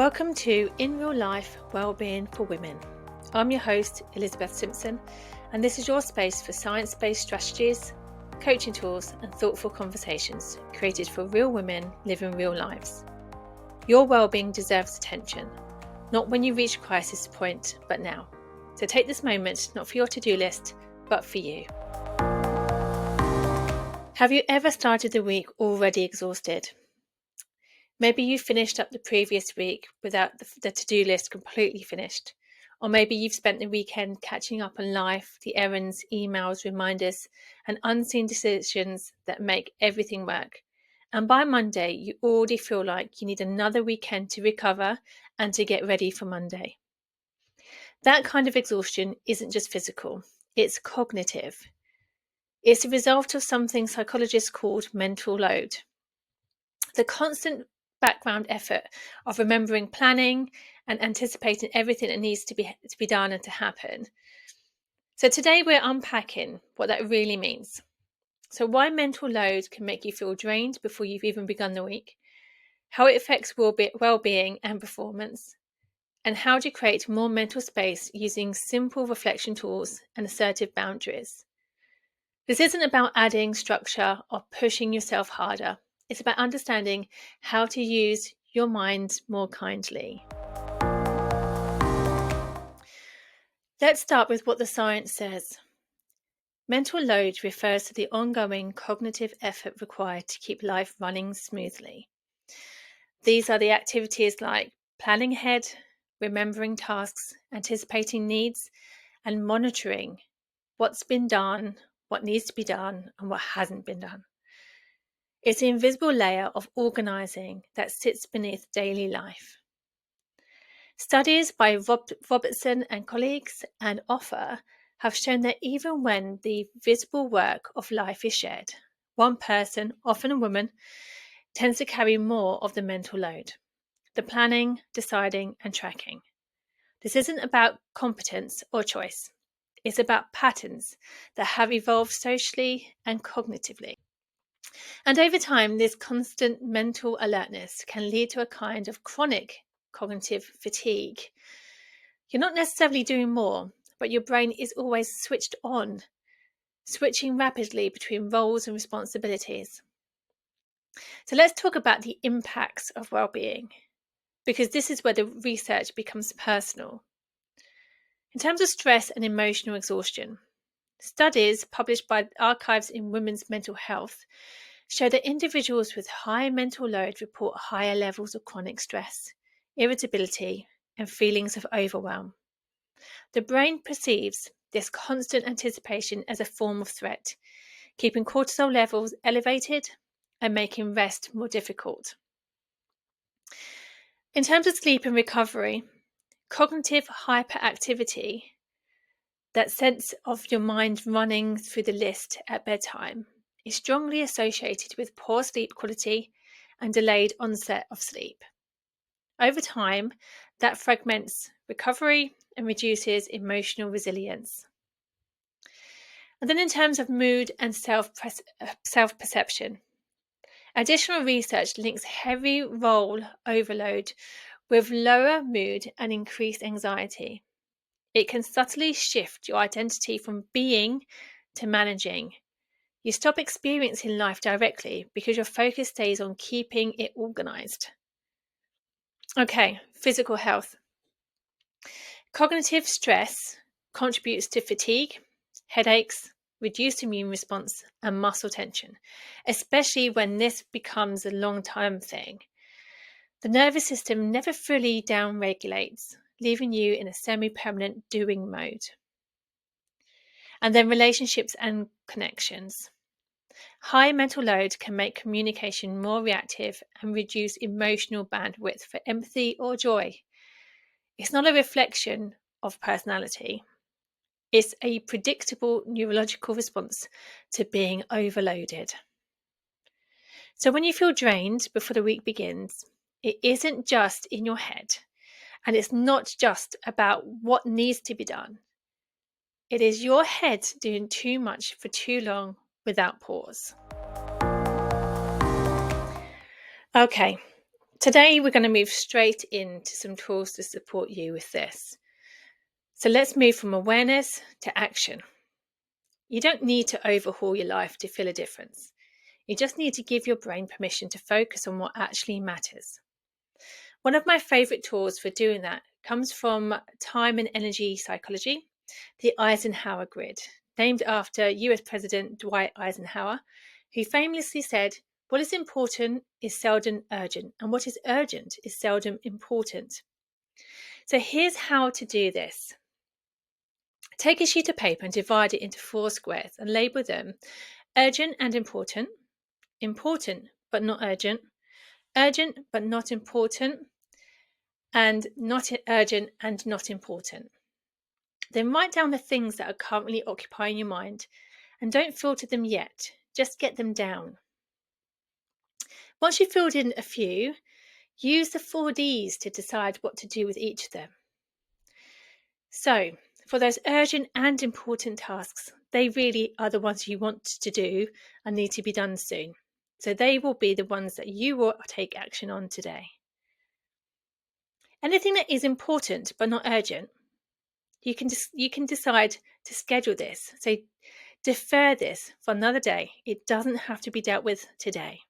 Welcome to In Real Life Wellbeing for Women. I'm your host, Elizabeth Simpson, and this is your space for science-based strategies, coaching tools, and thoughtful conversations created for real women living real lives. Your wellbeing deserves attention, not when you reach crisis point, but now. So take this moment not for your to-do list, but for you. Have you ever started the week already exhausted? Maybe you finished up the previous week without the to-do list completely finished. Or maybe you've spent the weekend catching up on life, the errands, emails, reminders, and unseen decisions that make everything work. And by Monday, you already feel like you need another weekend to recover and to get ready for Monday. That kind of exhaustion isn't just physical, it's cognitive. It's a result of something psychologists called mental load. The constant background effort of remembering, planning, and anticipating everything that needs to be done and to happen. So today we're unpacking what that really means. So why mental load can make you feel drained before you've even begun the week, how it affects well-being and performance, and how to create more mental space using simple reflection tools and assertive boundaries. This isn't about adding structure or pushing yourself harder. It's about understanding how to use your mind more kindly. Let's start with what the science says. Mental load refers to the ongoing cognitive effort required to keep life running smoothly. These are the activities like planning ahead, remembering tasks, anticipating needs, and monitoring what's been done, what needs to be done, and what hasn't been done. It's the invisible layer of organising that sits beneath daily life. Studies by Robertson and colleagues and Offer have shown that even when the visible work of life is shared, one person, often a woman, tends to carry more of the mental load, the planning, deciding, and tracking. This isn't about competence or choice. It's about patterns that have evolved socially and cognitively. And over time, this constant mental alertness can lead to a kind of chronic cognitive fatigue. You're not necessarily doing more, but your brain is always switched on, switching rapidly between roles and responsibilities. So let's talk about the impacts of well-being, because this is where the research becomes personal. In terms of stress and emotional exhaustion, studies published by Archives in Women's Mental Health show that individuals with high mental load report higher levels of chronic stress, irritability, and feelings of overwhelm. The brain perceives this constant anticipation as a form of threat, keeping cortisol levels elevated and making rest more difficult. In terms of sleep and recovery, cognitive hyperactivity, that sense of your mind running through the list at bedtime, is strongly associated with poor sleep quality and delayed onset of sleep. Over time, that fragments recovery and reduces emotional resilience. And then in terms of mood and self-perception, additional research links heavy role overload with lower mood and increased anxiety. It can subtly shift your identity from being to managing. You stop experiencing life directly because your focus stays on keeping it organized. Okay, physical health. Cognitive stress contributes to fatigue, headaches, reduced immune response, and muscle tension, especially when this becomes a long-term thing. The nervous system never fully down-regulates, leaving you in a semi-permanent doing mode. And then relationships and connections. High mental load can make communication more reactive and reduce emotional bandwidth for empathy or joy. It's not a reflection of personality. It's a predictable neurological response to being overloaded. So when you feel drained before the week begins, it isn't just in your head, and it's not just about what needs to be done. It is your head doing too much for too long without pause. Okay, Today, we're going to move straight into some tools to support you with this. So let's move from awareness to action. You don't need to overhaul your life to feel a difference. You just need to give your brain permission to focus on what actually matters. One of my favorite tools for doing that comes from time and energy psychology, the Eisenhower Grid, named after US President Dwight Eisenhower, who famously said, "What is important is seldom urgent, and what is urgent is seldom important." So here's how to do this. Take a sheet of paper and divide it into 4 squares and label them urgent and important, important but not urgent, urgent but not important, and not urgent and not important. Then write down the things that are currently occupying your mind and don't filter them yet, just get them down. Once you've filled in a few, use the 4Ds to decide what to do with each of them. So, for those urgent and important tasks, they really are the ones you want to do and need to be done soon. So they will be the ones that you will take action on today. Anything that is important but not urgent, you can decide to schedule this. So defer this for another day. It doesn't have to be dealt with today.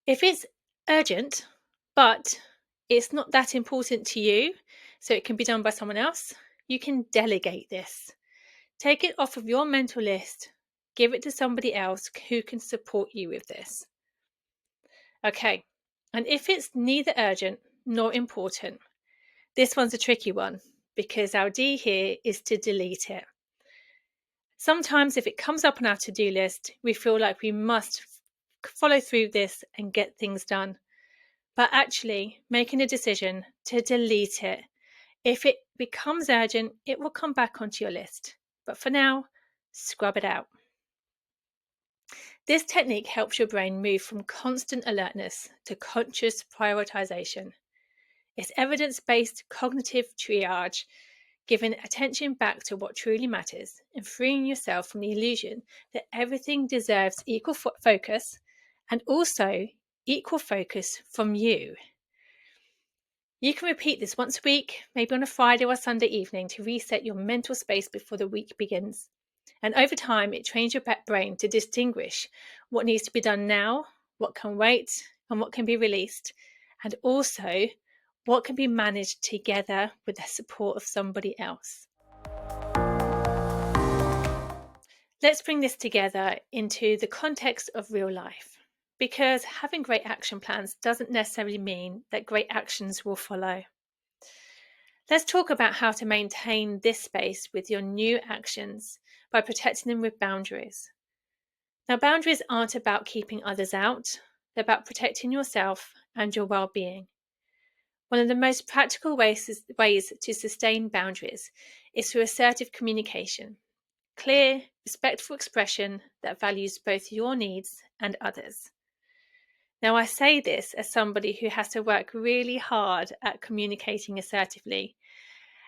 If it's urgent, but it's not that important to you, so it can be done by someone else, you can delegate this. Take it off of your mental list, give it to somebody else who can support you with this. Okay, and if it's neither urgent nor important, this one's a tricky one because our D here is to delete it. Sometimes if it comes up on our to-do list, we feel like we must follow through this and get things done. But actually, making a decision to delete it. If it becomes urgent, it will come back onto your list. But for now, scrub it out. This technique helps your brain move from constant alertness to conscious prioritization. It's evidence-based cognitive triage, giving attention back to what truly matters and freeing yourself from the illusion that everything deserves equal focus and also equal focus from you. You can repeat this once a week, maybe on a Friday or Sunday evening, to reset your mental space before the week begins. And over time, it trains your brain to distinguish what needs to be done now, what can wait, and what can be released, and also what can be managed together with the support of somebody else. Let's bring this together into the context of real life, because having great action plans doesn't necessarily mean that great actions will follow. Let's talk about how to maintain this space with your new actions by protecting them with boundaries. Now, boundaries aren't about keeping others out, they're about protecting yourself and your well-being. One of the most practical ways to sustain boundaries is through assertive communication, clear, respectful expression that values both your needs and others. Now, I say this as somebody who has to work really hard at communicating assertively.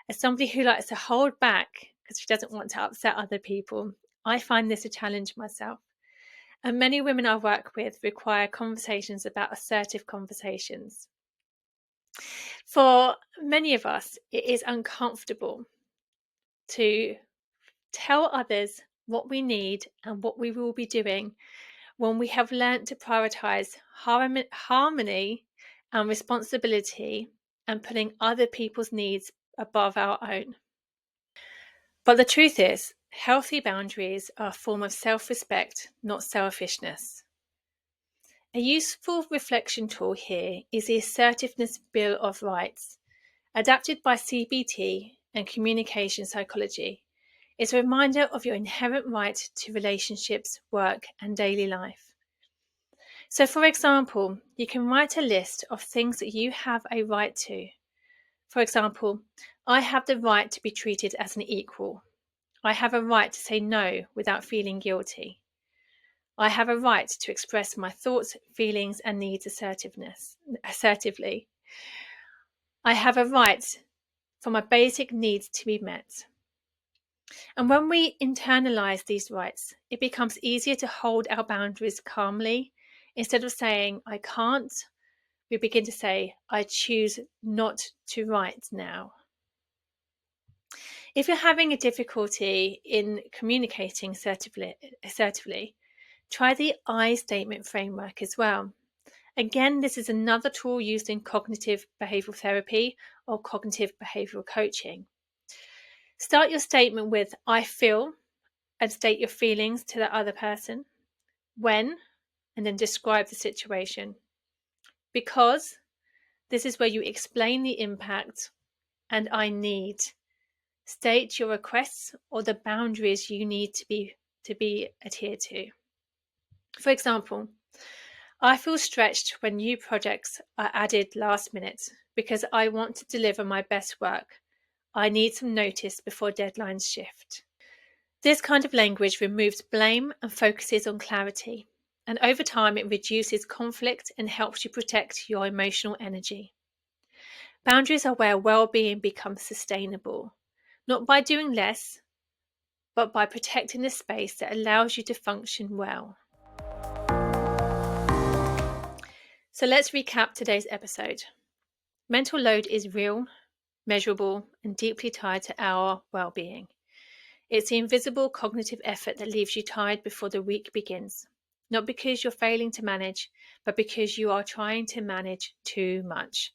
As somebody who likes to hold back because she doesn't want to upset other people, I find this a challenge myself. And many women I work with require conversations about assertive conversations. For many of us, it is uncomfortable to tell others what we need and what we will be doing when we have learnt to prioritize harmony and responsibility and putting other people's needs above our own. But the truth is, healthy boundaries are a form of self-respect, not selfishness. A useful reflection tool here is the Assertiveness Bill of Rights, adapted by CBT and communication psychology. It's a reminder of your inherent right to relationships, work, and daily life. So, for example, you can write a list of things that you have a right to. For example, I have the right to be treated as an equal. I have a right to say no without feeling guilty. I have a right to express my thoughts, feelings, and needs assertively. I have a right for my basic needs to be met. And when we internalize these rights, it becomes easier to hold our boundaries calmly instead of saying, I can't, we begin to say, I choose not to write now. If you're having a difficulty in communicating assertively, try the I statement framework as well. Again, this is another tool used in cognitive behavioral therapy or cognitive behavioral coaching. Start your statement with I feel and state your feelings to the other person. When, and then describe the situation. Because, this is where you explain the impact, and I need. State your requests or the boundaries you need to be adhered to. For example, I feel stretched when new projects are added last minute because I want to deliver my best work. I need some notice before deadlines shift. This kind of language removes blame and focuses on clarity, and over time it reduces conflict and helps you protect your emotional energy. Boundaries are where well-being becomes sustainable, not by doing less, but by protecting the space that allows you to function well. So let's recap today's episode. Mental load is real, measurable, and deeply tied to our well-being. It's the invisible cognitive effort that leaves you tired before the week begins, not because you're failing to manage, but because you are trying to manage too much.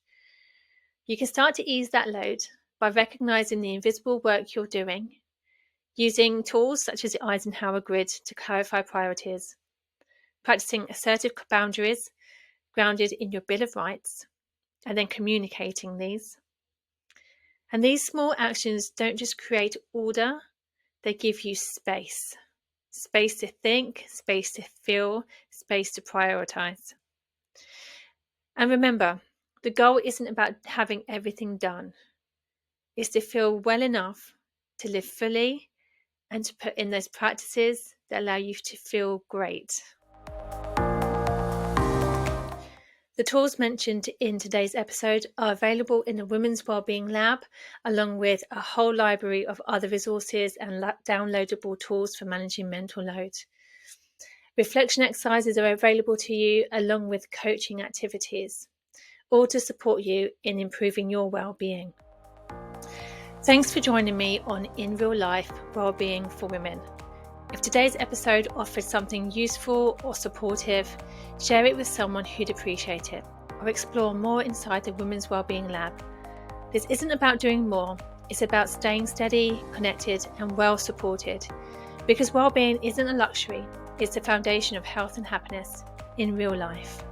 You can start to ease that load by recognizing the invisible work you're doing, using tools such as the Eisenhower Grid to clarify priorities, practicing assertive boundaries grounded in your Bill of Rights, and then communicating these. And these small actions don't just create order, they give you space. Space to think, space to feel, space to prioritize. And remember, the goal isn't about having everything done. It's to feel well enough to live fully and to put in those practices that allow you to feel great. The tools mentioned in today's episode are available in the Women's Wellbeing Lab, along with a whole library of other resources and downloadable tools for managing mental load. Reflection exercises are available to you, along with coaching activities, all to support you in improving your well-being. Thanks for joining me on In Real Life Wellbeing for Women. If today's episode offered something useful or supportive, share it with someone who'd appreciate it, or explore more inside the Women's Wellbeing Lab. This isn't about doing more, it's about staying steady, connected, and well supported. Because well-being isn't a luxury, it's the foundation of health and happiness in real life.